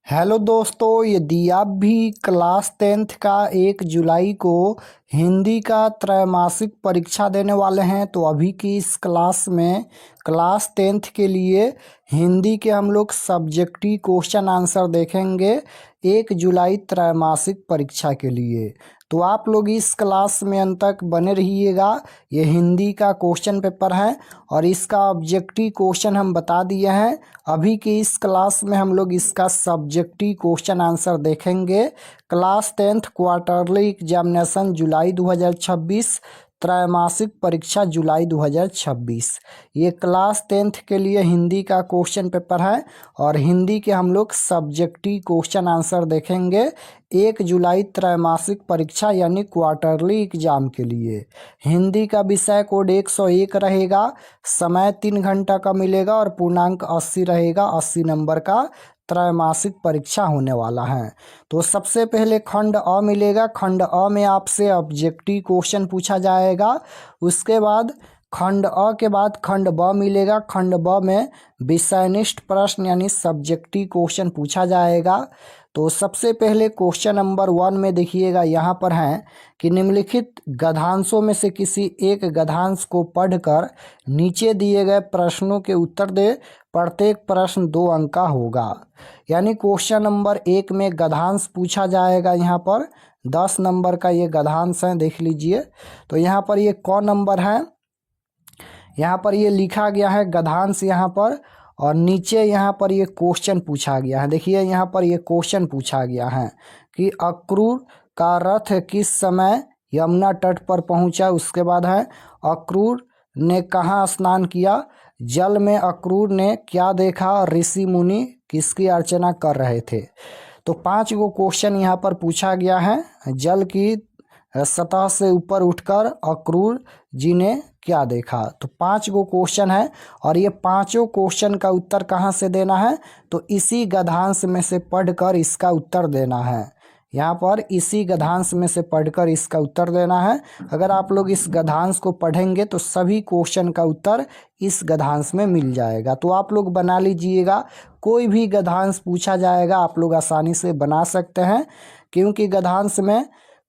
Hello दोस्तों, यदि आप भी क्लास 10th का 1 जुलाई को हिंदी का त्रैमासिक परीक्षा देने वाले हैं तो अभी की इस क्लास में क्लास 10th के लिए हिंदी के हम लोग सब्जेक्टिव क्वेश्चन आंसर देखेंगे 1 जुलाई त्रैमासिक परीक्षा के लिए। तो आप लोग इस क्लास में अंत तक बने रहिएगा। ये हिंदी का क्वेश्चन पेपर है और इसका ऑब्जेक्टिव क्वेश्चन हम बता दिए हैं। अभी की इस क्लास में हम लोग इसका सब्जेक्टिव क्वेश्चन आंसर देखेंगे। क्लास 10th क्वार्टरली एग्जामिनेशन जुलाई 2026, त्रैमासिक परीक्षा जुलाई 2026। ये क्लास 10th के लिए हिंदी का क्वेश्चन पेपर है और हिंदी के हम लोग सब्जेक्टिव क्वेश्चन आंसर देखेंगे 1 जुलाई त्रैमासिक परीक्षा यानी क्वार्टरली एग्जाम के लिए। हिंदी का विषय कोड 101 रहेगा, समय 3 घंटा का मिलेगा और पूर्णांक 80 रहेगा। 80 नंबर का त्रैमासिक परीक्षा होने वाला है। तो सबसे पहले खंड अ मिलेगा। खंड अ में आपसे ऑब्जेक्टिव क्वेश्चन पूछा जाएगा। उसके बाद खंड अ के बाद खंड ब मिलेगा। खंड ब में विषयनिष्ठ प्रश्न यानी सब्जेक्टिव क्वेश्चन पूछा जाएगा। तो सबसे पहले क्वेश्चन नंबर 1 में देखिएगा, यहाँ पर है कि निम्नलिखित गद्यांशों में से किसी एक गद्यांश को पढ़कर नीचे दिए गए प्रश्नों के उत्तर दे। प्रत्येक प्रश्न 2 अंक का होगा। यानी क्वेश्चन नंबर 1 में गद्यांश पूछा जाएगा। यहाँ पर 10 नंबर का ये गद्यांश है, देख लीजिए। तो यहाँ पर ये क नंबर है, यहाँ पर ये लिखा गया है गद्यांश यहाँ पर, और नीचे यहाँ पर ये क्वेश्चन पूछा गया है। देखिए यहाँ पर ये क्वेश्चन पूछा गया है कि अक्रूर का रथ किस समय यमुना तट पर पहुंचा। उसके बाद है अक्रूर ने कहाँ स्नान किया। जल में अक्रूर ने क्या देखा। ऋषि मुनि किसकी अर्चना कर रहे थे। तो 5 गो क्वेश्चन यहाँ पर पूछा गया है। जल की सतह से ऊपर उठकर अक्रूर जी ने क्या देखा। तो 5 गो क्वेश्चन है और ये पांचों क्वेश्चन का उत्तर कहाँ से देना है, तो इसी गद्यांश में से पढ़कर इसका उत्तर देना है। यहाँ पर इसी गद्यांश में से पढ़कर इसका उत्तर देना है। अगर आप लोग इस गद्यांश को पढ़ेंगे तो सभी क्वेश्चन का उत्तर इस गद्यांश में मिल जाएगा। तो आप लोग बना लीजिएगा। कोई भी गद्यांश पूछा जाएगा आप लोग आसानी से बना सकते हैं, क्योंकि गद्यांश में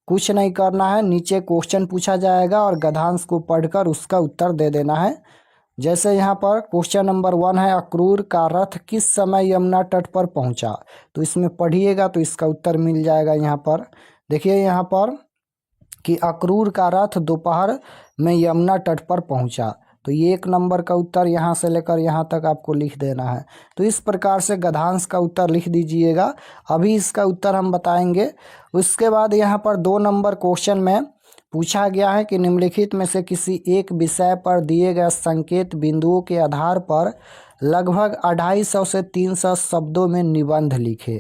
कुछ नहीं करना है। नीचे क्वेश्चन पूछा जाएगा और गद्यांश को पढ़कर उसका उत्तर दे देना है। जैसे यहाँ पर क्वेश्चन नंबर 1 है, अक्रूर का रथ किस समय यमुना तट पर पहुंचा। तो इसमें पढ़िएगा तो इसका उत्तर मिल जाएगा। यहाँ पर देखिए यहाँ पर कि अक्रूर का रथ दोपहर में यमुना तट पर पहुंचा। तो ये 1 नंबर का उत्तर यहाँ से लेकर यहाँ तक आपको लिख देना है। तो इस प्रकार से गद्यांश का उत्तर लिख दीजिएगा। अभी इसका उत्तर हम बताएंगे। उसके बाद यहाँ पर 2 नंबर क्वेश्चन में पूछा गया है कि निम्नलिखित में से किसी एक विषय पर दिए गए संकेत बिंदुओं के आधार पर लगभग 250 से 300 शब्दों में निबंध लिखे।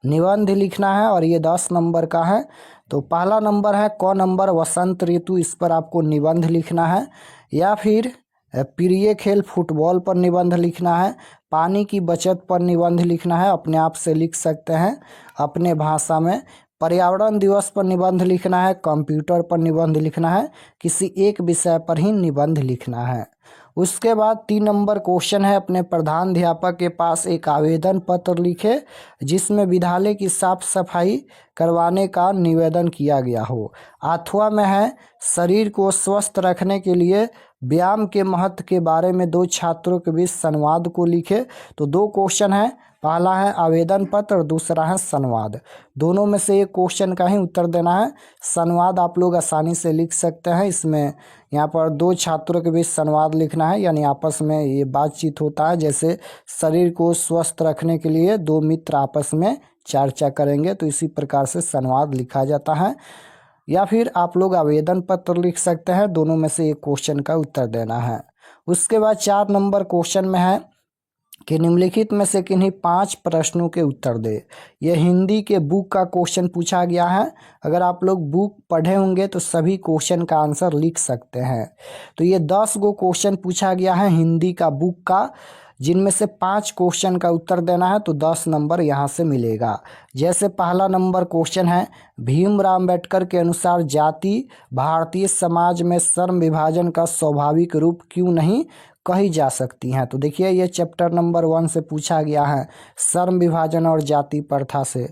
निबंध लिखना है और ये 10 नंबर का है। तो पहला नंबर है क नंबर वसंत ऋतु, इस पर आपको निबंध लिखना है। या फिर प्रिय खेल फुटबॉल पर निबंध लिखना है। पानी की बचत पर निबंध लिखना है, अपने आप से लिख सकते हैं अपने भाषा में। पर्यावरण दिवस पर निबंध लिखना है। कंप्यूटर पर निबंध लिखना है। किसी एक विषय पर ही निबंध लिखना है। उसके बाद 3 नंबर क्वेश्चन है, अपने प्रधानाध्यापक के पास एक आवेदन पत्र लिखे जिसमें विद्यालय की साफ सफाई करवाने का निवेदन किया गया हो। अथवा में है शरीर को स्वस्थ रखने के लिए व्यायाम के महत्व के बारे में 2 छात्रों के बीच संवाद को लिखे। तो 2 क्वेश्चन है, पहला है आवेदन पत्र और दूसरा है संवाद। दोनों में से एक क्वेश्चन का ही उत्तर देना है। संवाद आप लोग आसानी से लिख सकते हैं। इसमें यहाँ पर 2 छात्रों के बीच संवाद लिखना है, यानी आपस में ये बातचीत होता है। जैसे शरीर को स्वस्थ रखने के लिए 2 मित्र आपस में चर्चा करेंगे, तो इसी प्रकार से संवाद लिखा जाता है। या फिर आप लोग आवेदन पत्र लिख सकते हैं। दोनों में से एक क्वेश्चन का उत्तर देना है। उसके बाद 4 नंबर क्वेश्चन में है कि निम्नलिखित में से किन्हीं 5 प्रश्नों के उत्तर दे। यह हिंदी के बुक का क्वेश्चन पूछा गया है। अगर आप लोग बुक पढ़े होंगे तो सभी क्वेश्चन का आंसर लिख सकते हैं। तो ये 10 गो क्वेश्चन पूछा गया है हिंदी का बुक का, जिनमें से 5 क्वेश्चन का उत्तर देना है। तो 10 नंबर यहाँ से मिलेगा। जैसे पहला नंबर क्वेश्चन है, भीमराव अम्बेडकर के अनुसार जाति भारतीय समाज में श्रम विभाजन का स्वाभाविक रूप क्यों नहीं। कही जा सकती हैं। तो देखिए ये चैप्टर नंबर 1 से पूछा गया है, श्रम विभाजन और जाति प्रथा से।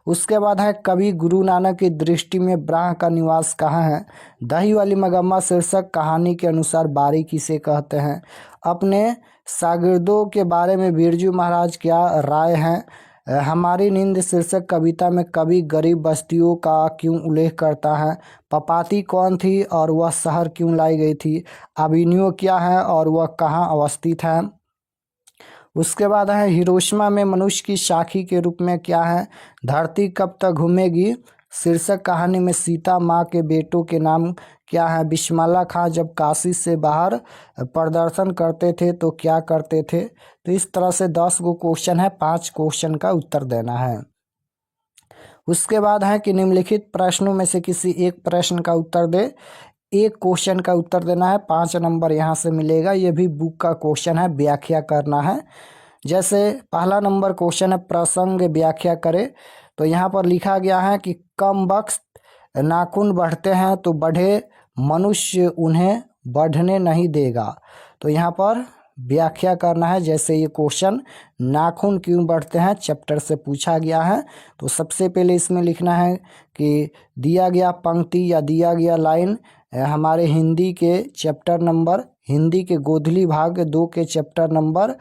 उसके बाद है कवि गुरु नानक की दृष्टि में ब्राह्मण का निवास कहाँ है। दही वाली मगम्मा शीर्षक कहानी के अनुसार बारी किसे कहते हैं। अपने शागिर्दों के बारे में बिरजू महाराज क्या राय है। हमारी नींद शीर्षक कविता में कवि गरीब बस्तियों का क्यों उल्लेख करता है। पपाती कौन थी और वह शहर क्यों लाई गई थी। अभिनयो क्या है और वह कहाँ अवस्थित है। उसके बाद है हिरोशिमा में मनुष्य की साखी के रूप में क्या है। धरती कब तक घूमेगी शीर्षक कहानी में सीता माँ के बेटों के नाम क्या है। बिस्मिल्लाह खां जब काशी से बाहर प्रदर्शन करते थे तो क्या करते थे। तो इस तरह से 10 गो क्वेश्चन है, 5 क्वेश्चन का उत्तर देना है। उसके बाद है कि निम्नलिखित प्रश्नों में से किसी एक प्रश्न का उत्तर दे। एक क्वेश्चन का उत्तर देना है, 5 नंबर यहाँ से मिलेगा। ये भी बुक का क्वेश्चन है, व्याख्या करना है। जैसे पहला नंबर क्वेश्चन है प्रसंग व्याख्या करे। तो यहाँ पर लिखा गया है कि कम वक्त नाखून बढ़ते हैं तो बढ़े मनुष्य उन्हें बढ़ने नहीं देगा। तो यहाँ पर व्याख्या करना है। जैसे ये क्वेश्चन नाखून क्यों बढ़ते हैं चैप्टर से पूछा गया है। तो सबसे पहले इसमें लिखना है कि दिया गया पंक्ति या दिया गया लाइन हमारे हिंदी के चैप्टर नंबर हिंदी के गोधली भाग 2 के चैप्टर नंबर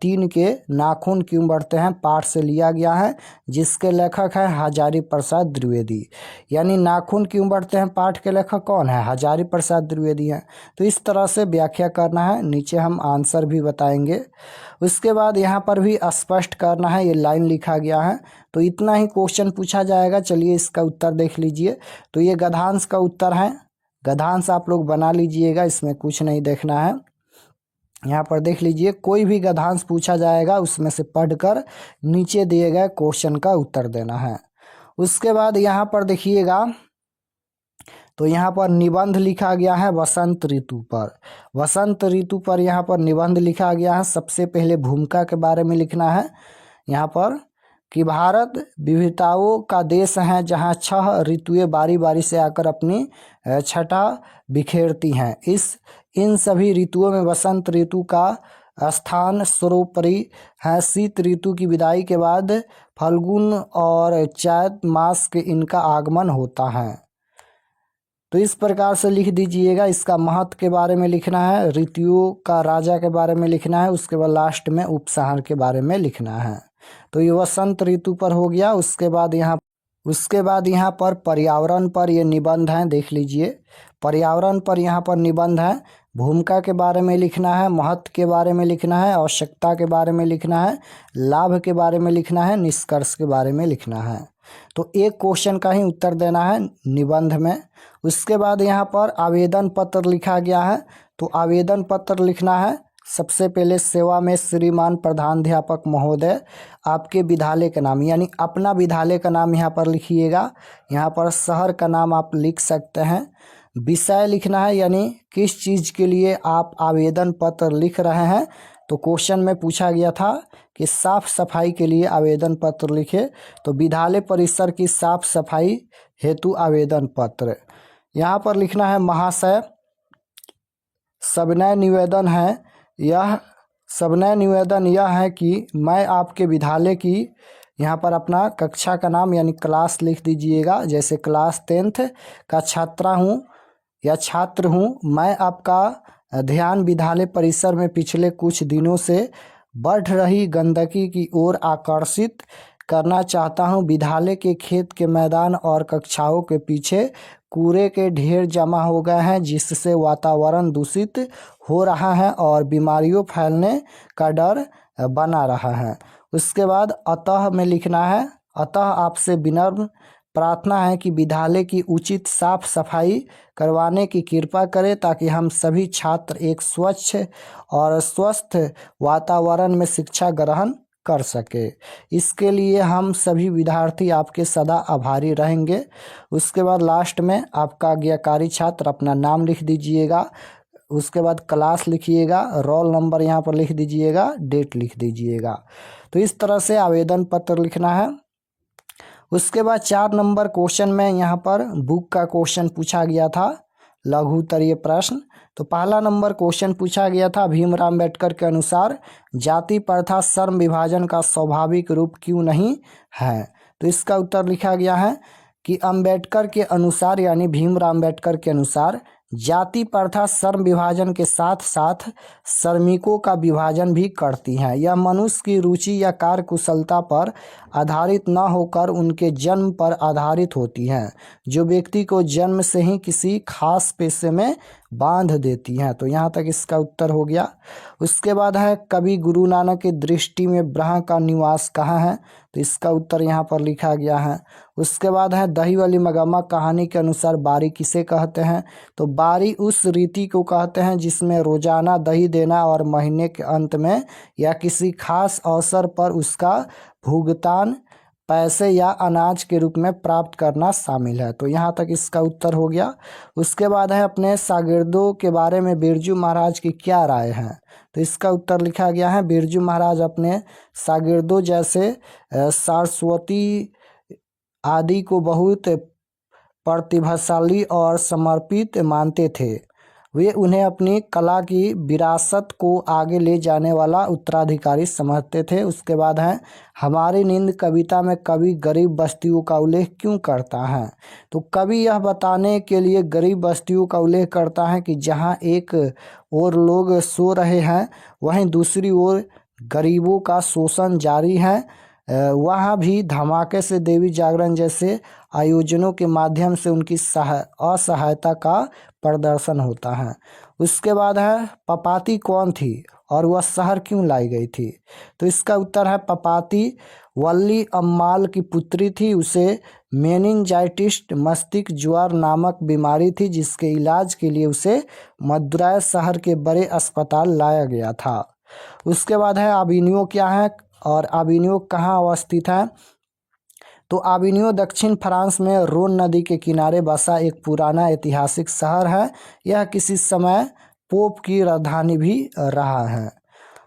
3 के नाखून क्यों बढ़ते हैं पाठ से लिया गया है, जिसके लेखक है हजारी प्रसाद द्विवेदी। यानी नाखून क्यों बढ़ते हैं पाठ के लेखक कौन है, हजारी प्रसाद द्विवेदी हैं। तो इस तरह से व्याख्या करना है, नीचे हम आंसर भी बताएंगे। उसके बाद यहाँ पर भी स्पष्ट करना है, ये लाइन लिखा गया है। तो इतना ही क्वेश्चन पूछा जाएगा। चलिए इसका उत्तर देख लीजिए। तो ये गद्यांश का उत्तर है, गद्यांश आप लोग बना लीजिएगा, इसमें कुछ नहीं देखना है। यहाँ पर देख लीजिए, कोई भी गद्यांश पूछा जाएगा उसमें से पढ़कर नीचे दिए गए क्वेश्चन का उत्तर देना है। उसके बाद यहाँ पर देखिएगा, तो यहाँ पर निबंध लिखा गया है वसंत ऋतु पर। वसंत ऋतु पर यहाँ पर निबंध लिखा गया है। सबसे पहले भूमिका के बारे में लिखना है यहाँ पर कि भारत विविधताओं का देश है जहाँ 6 ऋतुएं बारी बारी से आकर अपनी छटा बिखेरती हैं। इन सभी ऋतुओं में वसंत ऋतु का स्थान सर्वोपरि है। शीत ऋतु की विदाई के बाद फाल्गुन और चैत मास के इनका आगमन होता है। तो इस प्रकार से लिख दीजिएगा। इसका महत्व के बारे में लिखना है, ऋतुओं का राजा के बारे में लिखना है, उसके बाद लास्ट में उपसंहार के बारे में लिखना है। तो ये वसंत ऋतु पर हो गया। उसके बाद यहाँ पर पर्यावरण पर ये निबंध है, देख लीजिए। पर्यावरण पर यहाँ पर निबंध है। भूमिका के बारे में लिखना है, महत्व के बारे में लिखना है, आवश्यकता के बारे में लिखना है, लाभ के बारे में लिखना है, निष्कर्ष के बारे में लिखना है। तो एक क्वेश्चन का ही उत्तर देना है निबंध में। उसके बाद यहाँ पर आवेदन पत्र लिखा गया है। तो आवेदन पत्र लिखना है। सबसे पहले सेवा में श्रीमान प्रधानाध्यापक महोदय, आपके विद्यालय का नाम, यानी अपना विद्यालय का नाम यहाँ पर लिखिएगा। यहाँ पर शहर का नाम आप लिख सकते हैं। विषय लिखना है, यानी किस चीज़ के लिए आप आवेदन पत्र लिख रहे हैं। तो क्वेश्चन में पूछा गया था कि साफ सफाई के लिए आवेदन पत्र लिखे। तो विद्यालय परिसर की साफ सफाई हेतु आवेदन पत्र। यहाँ पर लिखना है महाशय, सविनय निवेदन यह है कि मैं आपके विद्यालय की, यहाँ पर अपना कक्षा का नाम यानी क्लास लिख दीजिएगा। जैसे क्लास 10th का छात्रा हूँ या छात्र हूँ। मैं आपका ध्यान विद्यालय परिसर में पिछले कुछ दिनों से बढ़ रही गंदगी की ओर आकर्षित करना चाहता हूँ। विद्यालय के खेत के मैदान और कक्षाओं के पीछे कूड़े के ढेर जमा हो गए हैं, जिससे वातावरण दूषित हो रहा है और बीमारियों फैलने का डर बना रहा है। उसके बाद अतः में लिखना है, अतः आपसे विनम्र प्रार्थना है कि विद्यालय की उचित साफ सफाई करवाने की कृपा करें, ताकि हम सभी छात्र एक स्वच्छ और स्वस्थ वातावरण में शिक्षा ग्रहण कर सके। इसके लिए हम सभी विद्यार्थी आपके सदा आभारी रहेंगे। उसके बाद लास्ट में आपका आज्ञाकारी छात्र, अपना नाम लिख दीजिएगा। उसके बाद क्लास लिखिएगा, रोल नंबर यहाँ पर लिख दीजिएगा, डेट लिख दीजिएगा। तो इस तरह से आवेदन पत्र लिखना है। उसके बाद 4 नंबर क्वेश्चन में यहाँ पर बुक का क्वेश्चन पूछा गया था, लघु उत्तरीय प्रश्न। तो पहला नंबर क्वेश्चन पूछा गया था, भीमराव अम्बेडकर के अनुसार जाति प्रथा श्रम विभाजन का स्वाभाविक रूप क्यों नहीं है। तो इसका उत्तर लिखा गया है कि अम्बेडकर के अनुसार यानी भीमराव अम्बेडकर के अनुसार जाति प्रथा श्रम विभाजन के साथ साथ श्रमिकों का विभाजन भी करती हैं। यह मनुष्य की रुचि या कार्य कुशलता पर आधारित न होकर उनके जन्म पर आधारित होती हैं, जो व्यक्ति को जन्म से ही किसी खास पेशे में बांध देती हैं। तो यहाँ तक इसका उत्तर हो गया। उसके बाद है, कवि गुरु नानक की दृष्टि में ब्रह्म का निवास कहाँ है। तो इसका उत्तर यहाँ पर लिखा गया है। उसके बाद है, दही वाली मगम्मा कहानी के अनुसार बारी किसे कहते हैं। तो बारी उस रीति को कहते हैं जिसमें रोजाना दही देना और महीने के अंत में या किसी खास अवसर पर उसका भुगतान पैसे या अनाज के रूप में प्राप्त करना शामिल है। तो यहाँ तक इसका उत्तर हो गया। उसके बाद है, अपने शागिर्दों के बारे में बिरजू महाराज की क्या राय है। तो इसका उत्तर लिखा गया है, बिरजू महाराज अपने शागिर्दों जैसे सरस्वती आदि को बहुत प्रतिभाशाली और समर्पित मानते थे। वे उन्हें अपनी कला की विरासत को आगे ले जाने वाला उत्तराधिकारी समझते थे। उसके बाद है, हमारी नींद कविता में कवि गरीब बस्तियों का उल्लेख क्यों करता है। तो कवि यह बताने के लिए गरीब बस्तियों का उल्लेख करता है कि जहां एक ओर लोग सो रहे हैं वहीं दूसरी ओर गरीबों का शोषण जारी है। वहाँ भी धमाके से देवी जागरण जैसे आयोजनों के माध्यम से उनकी असहायता का प्रदर्शन होता है। उसके बाद है, पपाती कौन थी और वह शहर क्यों लाई गई थी। तो इसका उत्तर है, पपाती वल्ली अम्माल की पुत्री थी। उसे मेनिंजाइटिस मस्तिष्क ज्वर नामक बीमारी थी, जिसके इलाज के लिए उसे मदुरै शहर के बड़े अस्पताल लाया गया था। उसके बाद है, अबिनियो क्या है और अबिनियो कहाँ अवस्थित है। तो अबिनियो दक्षिण फ्रांस में रोन नदी के किनारे बसा एक पुराना ऐतिहासिक शहर है। यह किसी समय पोप की राजधानी भी रहा है।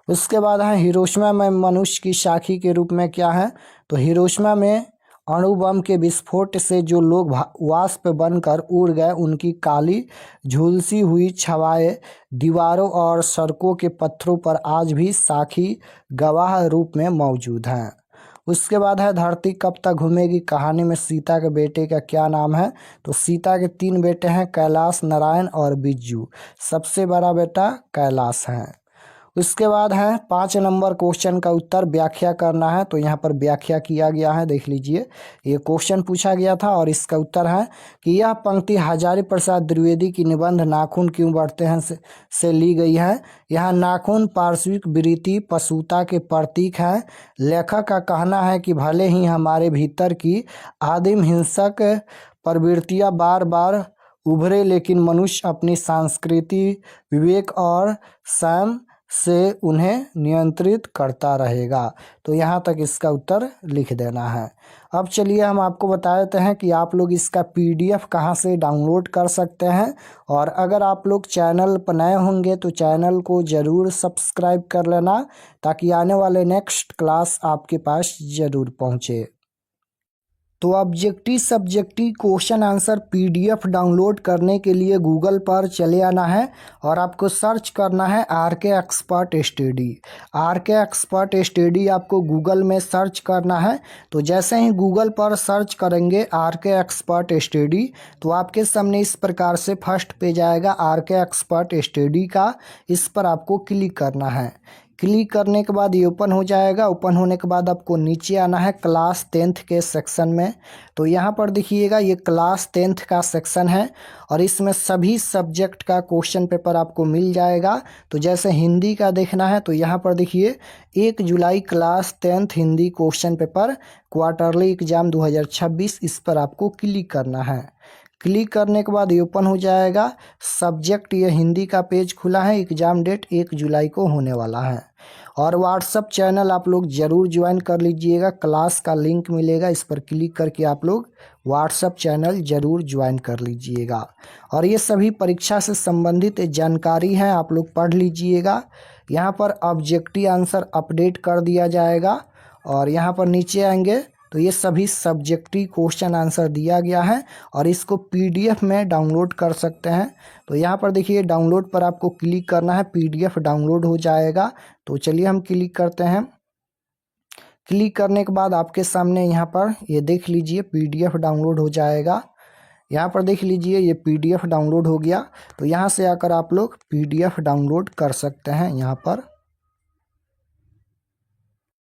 उसके बाद है, हिरोशिमा में मनुष्य की साखी के रूप में क्या है। तो हिरोशिमा में अणु बम के विस्फोट से जो लोग वाष्प बनकर उड़ गए, उनकी काली झुलसी हुई छवाएं दीवारों और सड़कों के पत्थरों पर आज भी साखी गवाह रूप में मौजूद हैं। उसके बाद है, धरती कब तक घूमेगी कहानी में सीता के बेटे का क्या नाम है। तो सीता के 3 बेटे हैं, कैलाश, नारायण और बिज्जू। सबसे बड़ा बेटा कैलाश है। उसके बाद है, 5 नंबर क्वेश्चन का उत्तर व्याख्या करना है। तो यहाँ पर व्याख्या किया गया है, देख लीजिए। ये क्वेश्चन पूछा गया था और इसका उत्तर है कि यह पंक्ति हजारी प्रसाद द्विवेदी की निबंध नाखून क्यों बढ़ते हैं से ली गई है। यहाँ नाखून पार्श्विक वृत्ति पशुता के प्रतीक है। लेखक का कहना है कि भले ही हमारे भीतर की आदिम हिंसक प्रवृत्तियाँ बार बार उभरे, लेकिन मनुष्य अपनी सांस्कृतिक विवेक और संयम से उन्हें नियंत्रित करता रहेगा। तो यहाँ तक इसका उत्तर लिख देना है। अब चलिए हम आपको बता देते हैं कि आप लोग इसका PDF कहाँ से डाउनलोड कर सकते हैं। और अगर आप लोग चैनल पर नए होंगे तो चैनल को ज़रूर सब्सक्राइब कर लेना, ताकि आने वाले नेक्स्ट क्लास आपके पास ज़रूर पहुँचे। तो objective subjective question answer PDF download करने के लिए गूगल पर चले आना है और आपको सर्च करना है RK expert study. RK expert study आपको गूगल में सर्च करना है। तो जैसे ही गूगल पर सर्च करेंगे RK एक्सपर्ट स्टडी, तो आपके सामने इस प्रकार से फर्स्ट पेज आएगा RK एक्सपर्ट स्टडी का। इस पर आपको क्लिक करना है। क्लिक करने के बाद ये ओपन हो जाएगा। ओपन होने के बाद आपको नीचे आना है क्लास 10th के सेक्शन में। तो यहाँ पर देखिएगा, ये क्लास 10th का सेक्शन है और इसमें सभी सब्जेक्ट का क्वेश्चन पेपर आपको मिल जाएगा। तो जैसे हिंदी का देखना है तो यहाँ पर देखिए 1 जुलाई class 10th Hindi question paper quarterly exam 2026, इस पर आपको क्लिक करना है। क्लिक करने के बाद ये ओपन हो जाएगा। सब्जेक्ट ये हिंदी का पेज खुला है। एग्ज़ाम डेट 1 जुलाई को होने वाला है। और व्हाट्सअप चैनल आप लोग ज़रूर ज्वाइन कर लीजिएगा। क्लास का लिंक मिलेगा, इस पर क्लिक करके आप लोग व्हाट्सअप चैनल ज़रूर ज्वाइन कर लीजिएगा। और ये सभी परीक्षा से संबंधित जानकारी है, आप लोग पढ़ लीजिएगा। यहाँ पर ऑब्जेक्टिव आंसर अपडेट कर दिया जाएगा और यहाँ पर नीचे आएंगे तो ये सभी सब्जेक्टिव क्वेश्चन आंसर दिया गया है और इसको पीडीएफ में डाउनलोड कर सकते हैं। तो यहाँ पर देखिए डाउनलोड पर आपको क्लिक करना है, पीडीएफ डाउनलोड हो जाएगा। तो चलिए हम क्लिक करते हैं। क्लिक करने के बाद आपके सामने यहाँ पर ये देख लीजिए पीडीएफ डाउनलोड हो जाएगा। यहाँ पर देख लीजिए ये पीडीएफ डाउनलोड हो गया। तो यहाँ से आकर आप लोग पीडीएफ डाउनलोड कर सकते हैं यहाँ पर।